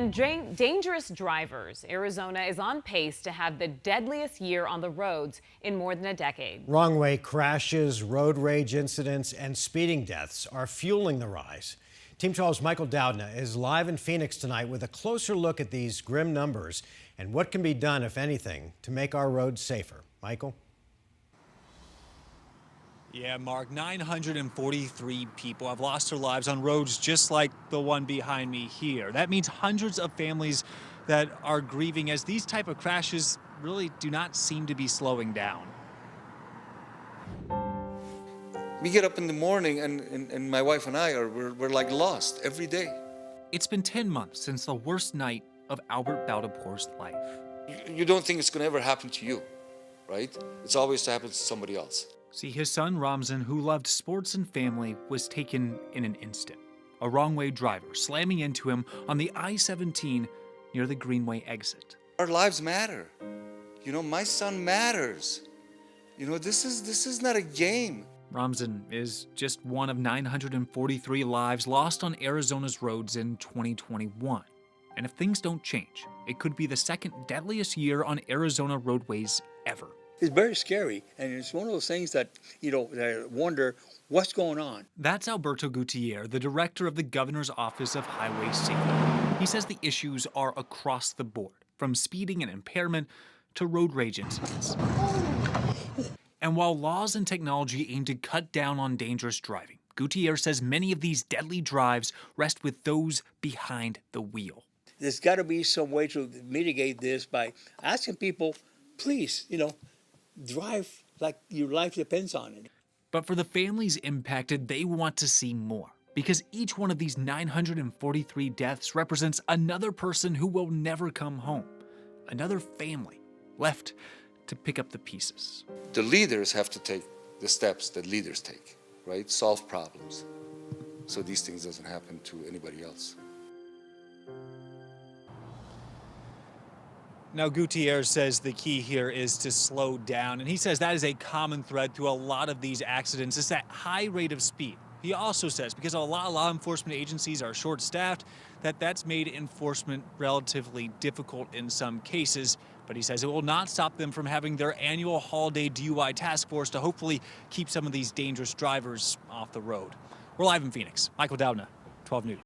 And dangerous drivers. Arizona is on pace to have the deadliest year on the roads in more than a decade. Wrong way crashes, road rage incidents, and speeding deaths are fueling the rise. Team 12's Michael Doudna is live in Phoenix tonight with a closer look at these grim numbers and what can be done, if anything, to make our roads safer. Michael? Yeah, Mark, 943 people have lost their lives on roads just like the one behind me here. That means hundreds of families that are grieving as these type of crashes really do not seem to be slowing down. We get up in the morning and my wife and I we're like lost every day. It's been 10 months since the worst night of Albert Baldapore's life. You don't think it's going to ever happen to you, right? It's always to happen to somebody else. See, his son Ramzan, who loved sports and family, was taken in an instant. A wrong-way driver slamming into him on the I-17 near the Greenway exit. Our lives matter. You know, my son matters. You know, this is not a game. Ramzan is just one of 943 lives lost on Arizona's roads in 2021. And if things don't change, it could be the second deadliest year on Arizona roadways ever. It's very scary, and it's one of those things that, that I wonder what's going on. That's Alberto Gutierrez, the director of the governor's office of highway safety. He says the issues are across the board, from speeding and impairment to road rage incidents. And while laws and technology aim to cut down on dangerous driving, Gutierrez says many of these deadly drives rest with those behind the wheel. There's got to be some way to mitigate this by asking people, please, drive like your life depends on it. But for the families impacted, they want to see more, because each one of these 943 deaths represents another person who will never come home, another family left to pick up the pieces. The leaders have to take the steps that leaders take, right? Solve problems so these things doesn't happen to anybody else. Now, Gutierrez says the key here is to slow down, and he says that is a common thread through a lot of these accidents, is that high rate of speed. He also says because a lot of law enforcement agencies are short-staffed, that's made enforcement relatively difficult in some cases, but he says it will not stop them from having their annual holiday DUI task force to hopefully keep some of these dangerous drivers off the road. We're live in Phoenix. Michael Doudna, 12 News.